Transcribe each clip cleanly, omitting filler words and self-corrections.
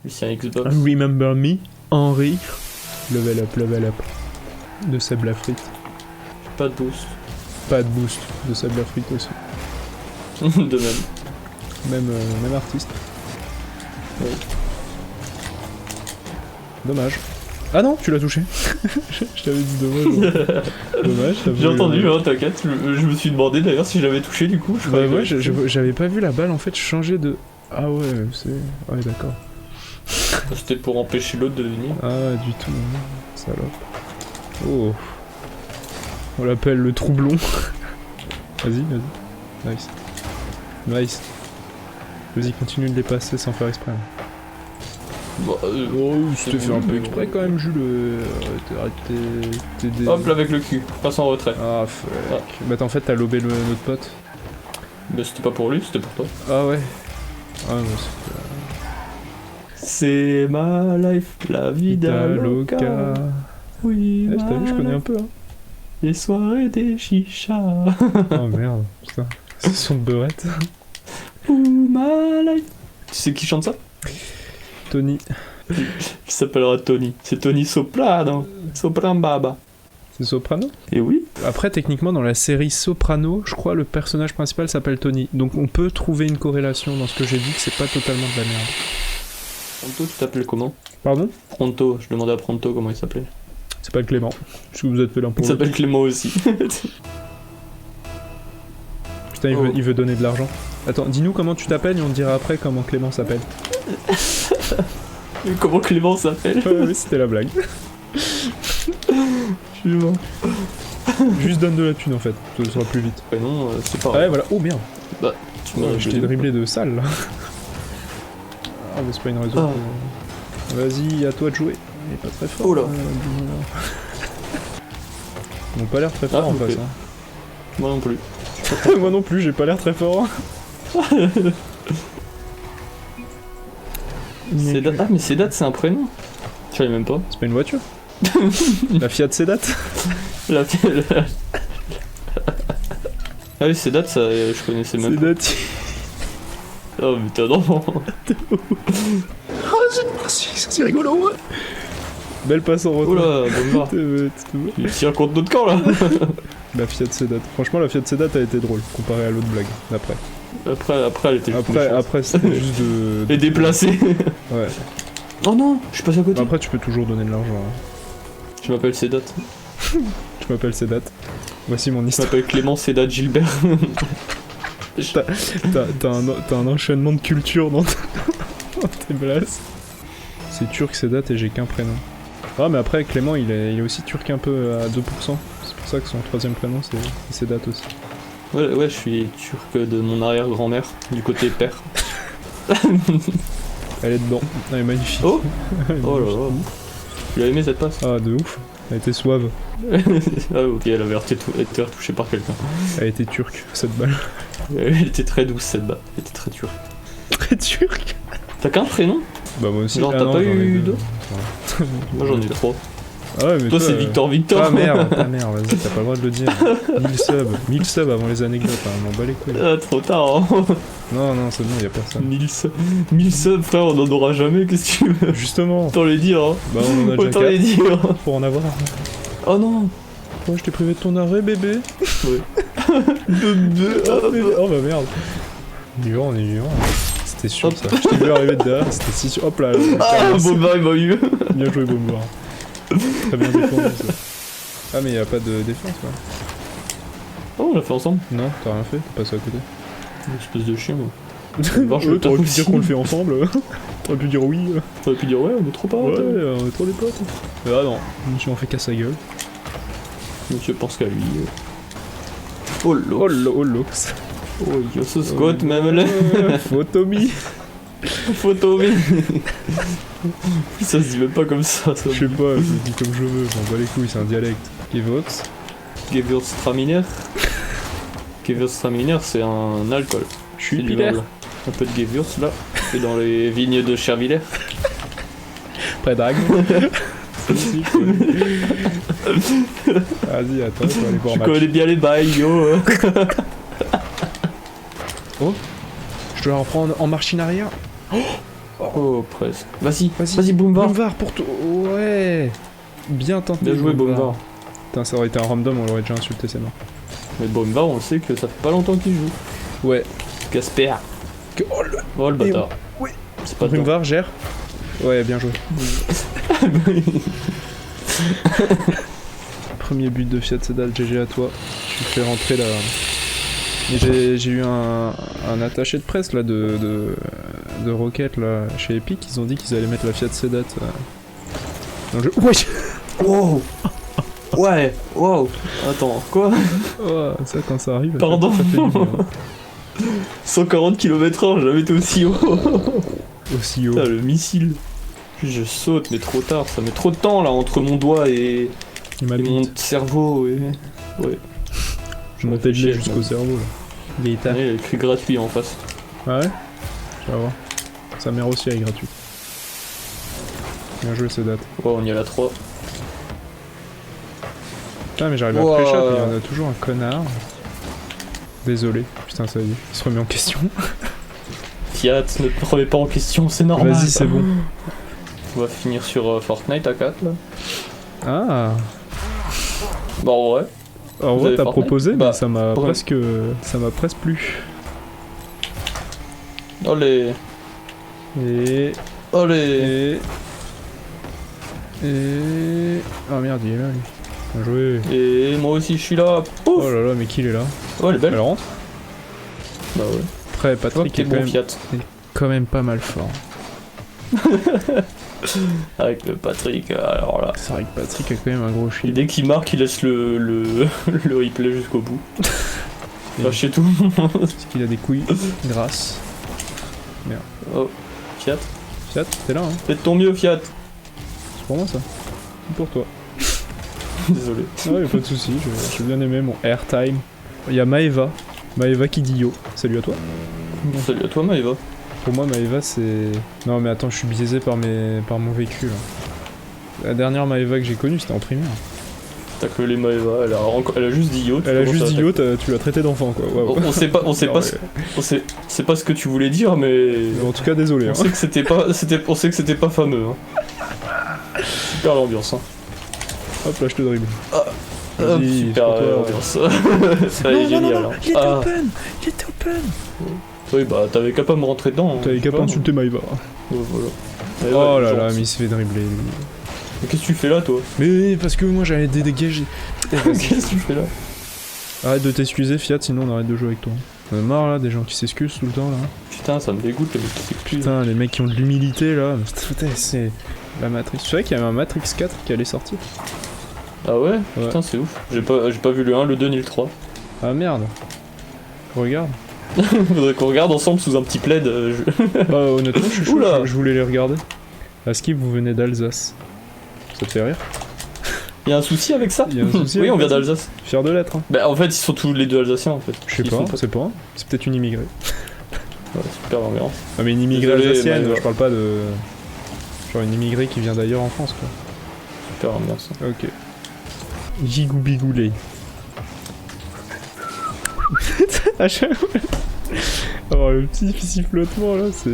Lui, c'est un Xbox. Remember me, Henri. Level up. De Seb Lafrite. Pas de boost. Pas de boost, de Seb Lafrite aussi. De même. Même artiste. Oui. Dommage. Ah non, tu l'as touché. Je t'avais dit dommage. Dommage. J'ai entendu, hein, t'inquiète. Je me suis demandé d'ailleurs si je l'avais touché du coup. Bah ouais, j'avais pas vu la balle en fait changer de... Ah ouais, c'est... Ouais d'accord. C'était pour empêcher l'autre de venir. Ah du tout, salope. Oh. On l'appelle le troublon. Vas-y. Nice. Vas-y, continue de les passer sans faire exprès. Bon, tu t'es fait un peu exprès quand même, Jules. T'es Hop là avec le cul, passe en retrait. Ah fuck. Bah en fait t'as lobé notre pote. Mais c'était pas pour lui, c'était pour toi. Ah ouais. Ah non, c'est ma life, la vida loca. Oui, t'as vu, je connais un peu. Hein. Les soirées des chichas. Oh merde, putain. C'est son de beurette. Ouh, ma life. Tu sais qui chante ça? Tony. Qui s'appellera Tony. C'est Tony Soprano. Sopran-baba. C'est Soprano? Et oui. Après, techniquement, dans la série Soprano, je crois le personnage principal s'appelle Tony. Donc on peut trouver une corrélation dans ce que j'ai dit, que c'est pas totalement de la merde. Pronto, tu t'appelles comment? Pardon? Pronto, je demandais à Pronto comment il s'appelait. Il s'appelle Clément. Est-ce que vous êtes fait l'un pour Il s'appelle Clément aussi. Putain, il veut donner de l'argent. Attends, dis-nous comment tu t'appelles et on te dira après comment Clément s'appelle. Comment Clément s'appelle? Oui, c'était la blague. Je suis mort. Juste donne de la thune en fait, ça sera plus vite. Non, c'est pareil. Ah ouais, voilà. Oh merde. Bah, tu m'as je t'ai dribblé de sale là. Ah, mais c'est pas une raison. Ah. Vas-y, à toi de jouer. Il est pas très fort. Oh là. Ils n'ont pas l'air très fort en face. Hein. Moi non plus. Moi non plus, j'ai pas l'air très fort. Sedat. Ah, mais Sedat, c'est un prénom. Je savais même pas. C'est pas une voiture. La Fiat Sedat. La Ah oui, Sedat, ça, je connaissais même pas. Sedat. Oh, mais t'es un enfant. C'est rigolo. Belle passe en retrait. Oula, bonne Il tire contre notre camp là. La Fiat Sedat. Franchement, la Fiat Sedat a été drôle comparé à l'autre blague d'après. Après, elle était Après c'était juste de. Et déplacée. Ouais. Oh non, je suis passé à côté. Après, tu peux toujours donner de l'argent. Hein. Je m'appelle Sedat. Je m'appelle Sedat. Voici mon Je histoire. m'appelle Clément Sedat Gilbert. T'as un enchaînement de culture dans tes blagues. C'est turc Sedat et j'ai qu'un prénom. Ah mais après Clément il est aussi turc un peu à 2%. C'est pour ça que son troisième prénom c'est Sedat aussi. Ouais, je suis turc de mon arrière-grand-mère, du côté père. Elle est dedans, elle est magnifique. Oh Oh là là. Tu l'as aimé cette passe? Ah de ouf, elle était suave. Ah ok, elle avait été retouchée par quelqu'un. Elle était turque cette balle. Elle était très douce cette balle, elle était très turque. Très turque. T'as qu'un prénom? Bah moi aussi. Genre t'as pas eu deux? Moi j'en ai 3. Ah ouais, mais toi c'est Victor. Ah merde, vas-y, t'as pas le droit de le dire. 1000 subs avant les anecdotes, hein, on m'en bat les couilles. Ah, trop tard, hein. Non, c'est bon, y'a personne. 1000 subs, frère, on en aura jamais, qu'est-ce que tu veux? Justement. Autant les dire, hein. Bah on en a déjà autant les dire. Pour en avoir. Oh non. Oh, je t'ai privé de ton arrêt, bébé. Ouais. Oh bah merde. On est vivant. C'était sûr ça. Je t'ai vu arriver de derrière, c'était si sûr. Hop là. Ah, Bombard il m'a eu. Bien joué, Bombard. Très bien défendu ça. Ah, mais y'a pas de défense là. Oh, on l'a fait ensemble. Non, t'as rien fait, t'es passé à côté. Une espèce de chien, moi. T'aurais pu dire qu'on le fait ensemble. T'aurais pu dire oui. T'aurais pu dire ouais, on est trop potes. Ouais, on est trop des potes. Ah non, monsieur on fait qu'à sa gueule. Monsieur pense qu'à lui. Oh l'ox. Oh, yo ce Scott même là. Photomie. Photomie. Ça se dit même pas comme ça. Je sais pas, je le dis comme je veux, j'en bats les couilles, c'est un dialecte. Gevox. Gewürztraminer. Gewürztraminer c'est un alcool. Je suis Pilaire. Un peu de Gewürz là. C'est dans les vignes de Chervillers. Près d'Agde. Vas-y, attends, on va aller voir. Je connais bien les bails, yo. Oh, je dois reprendre en marche arrière. Oh, Oh, presque. Vas-y, Vas-y. vas-y, Boomvar. Boomvar pour toi. Ouais. Bien tenté. Bien joué, Boomvar. Putain, ça aurait été un random, on l'aurait déjà insulté, c'est mort. Mais Boomvar, on sait que ça fait pas longtemps qu'il joue. Ouais. Gasper. Oh le bâtard. Oui. C'est pas Boomvar gère. Ouais, bien joué. Premier but de Fiat Sedal, GG à toi. Tu fais rentrer la... Mais j'ai eu un attaché de presse là de Rocket là chez Epic, ils ont dit qu'ils allaient mettre la Fiat Sedat dans le jeu. Ouais. Wow. Ouais, wow. Attends, quoi? Oh, ça quand ça arrive. Pardon. Ça fait du bien. 140 km/h, jamais été aussi haut. Aussi haut. Putain, le missile. Puis je saute, mais trop tard. Ça met trop de temps là entre mon doigt et mon bite. cerveau. Et... Ouais. Je montais le lait jusqu'au cerveau là. Il est éteint. Il y a écrit gratuit en face. Ah ouais? Tu vas voir. Sa mère aussi elle est gratuite. Bien joué Sedat. Ouais, on y a la 3. Putain mais j'arrive à Wow. pré-shot, mais il y en a toujours un connard. Désolé. Putain ça y est, il se remet en question. Fiat, ne te remets pas en question, c'est normal. Vas-y c'est bon. On va finir sur Fortnite à 4 là. Ah. Bon, ouais. En Vous vrai avez t'as Fortnite proposé Bah, mais ça m'a pour- presque plu. Allez. Et... Allez. Ah merde il est là lui. Bien joué. Et moi aussi je suis là. Pouf. Oh là là mais qui il est là? Oh, elle est belle. Elle rentre. Bah ouais. Après Toi, Patrick t'es est bon Fiat. quand même pas mal fort. Avec le Patrick, alors là. C'est vrai que Patrick a quand même un gros Et shield. dès qu'il marque, il laisse le replay jusqu'au bout. Bah, chez tout le monde. Parce qu'il a des couilles grasses. Oh, Fiat. Fiat, t'es là hein? Fais de ton mieux, Fiat. C'est pour moi ça. C'est pour toi. Désolé. Ah ouais, pas de soucis, j'ai bien aimé mon airtime. Il y a Maeva. Maeva qui dit yo. Salut à toi. Salut à toi, Maëva. Pour moi, Maeva c'est. Non, mais attends, je suis biaisé par mon vécu là. La dernière Maeva que j'ai connue, c'était en primaire. T'as que les Maëva, elle a juste dit yo. Elle a juste dit yo, tu l'as traité d'enfant quoi. Waouh. On sait pas, Non, c'est pas ce que tu voulais dire, mais. mais en tout cas, désolé. On Hein. sait que on sait que c'était pas fameux. Hein. Super l'ambiance. Hein. Hop là, je te dribble. Hop, Vas-y, super c'est pour toi. ambiance. Ça est génial. Hein. il était Ah, open. Il était open. oui, bah t'avais qu'à pas me rentrer dedans. hein. T'avais qu'à pas insulter Maeva. Voilà. Et Oh ouais, là genre, là, mais il se fait dribbler. lui. Mais qu'est-ce que tu fais là, toi? Mais parce que moi j'allais dégager. Qu'est-ce que tu fais là? Arrête de t'excuser, Fiat, sinon on arrête de jouer avec toi. On est marre là, des gens qui s'excusent tout le temps là. Putain, ça me dégoûte, le mec qui s'excuse. Putain, les mecs qui ont de l'humilité là. Putain, c'est la Matrix. Tu savais qu'il y avait un Matrix 4 qui allait sortir? Ah ouais? Ouais. Putain, c'est ouf. J'ai pas vu le 1, le 2 ni le 3. Ah merde. Regarde. Faudrait qu'on regarde ensemble sous un petit plaid. Bah honnêtement, je suis chaud, Oula. je voulais les regarder. Askip, vous venez d'Alsace. Ça te fait rire? Y'a un souci avec ça? Il y a un souci Oui, avec on vient ça d'Alsace. Fier de l'être, hein. Bah, en fait, ils sont tous les deux alsaciens en fait. Je sais Ils pas, sont c'est pas. C'est peut-être une immigrée. Ouais, super ambiance. Ah mais une immigrée Désolé, alsacienne, Maëva. je parle pas de... Genre une immigrée qui vient d'ailleurs en France quoi. Super ambiance. Ok. Gigoubigoulé. À chaque fois. Oh le petit sifflotement là, c'est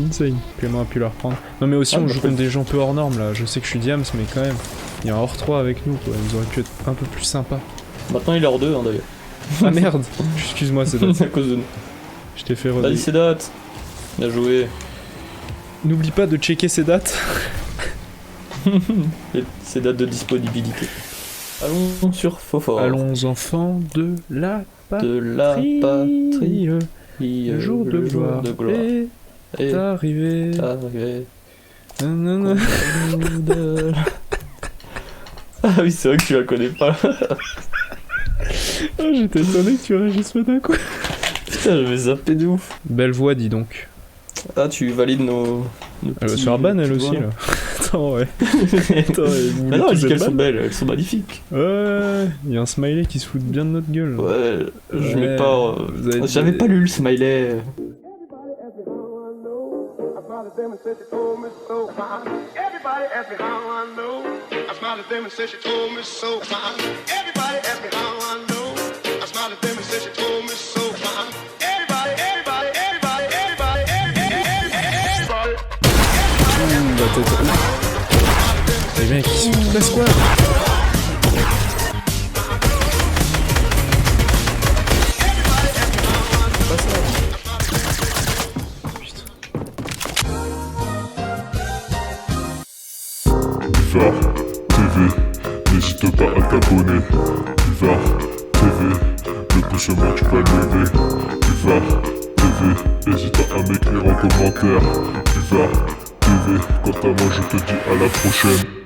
insane. Clément a pu la reprendre. Non mais aussi Ah, on bah, joue contre des gens peu hors normes là. Je sais que je suis Diams mais quand même. Il y a un hors 3 avec nous quoi. Ils auraient pu être un peu plus sympas. Maintenant, il est hors 2 hein, d'ailleurs. Ah merde. Excuse-moi c'est à cause de nous. Je t'ai fait Vas-y, redire. c'est date. Bien joué. N'oublie pas de checker ses dates. Et ces dates de disponibilité. Allons sur Fofort. Allons enfants de la De la patrie. Le jour de gloire est Et arrivé. arrivé. Nanana. Ah oui, c'est vrai que tu la connais pas. Ah, j'étais étonné que tu réagisses pas d'un coup. Putain, je vais zapper de ouf. Belle voix, dis donc. Ah, tu valides nos Elle va petits- se faire ban elle petits aussi voix, là. Attends, ouais. Attends, vous Mais voulez non, tous je dis être qu'elles sont ban belles, elles sont magnifiques. Ouais, il y a un smiley qui se fout bien de notre gueule. Là. Ouais, je Ouais, mets pas. vous avez- J'avais pas lu le smiley. Everybody ask me how I know. I smiled at them and said she told me so. Everybody ask me how I know. I smiled at them and said she told me so. Everybody, everybody, everybody, everybody, everybody, everybody. tête. Les mecs, ils sont toute la squad. Pas ça. Putain. Buvard TV, n'hésite pas à t'abonner. Buvard TV, le pouce moi tu vas lever. Buvard TV, n'hésite pas à m'écrire en commentaire. Buvard TV, quant à moi je te dis à la prochaine.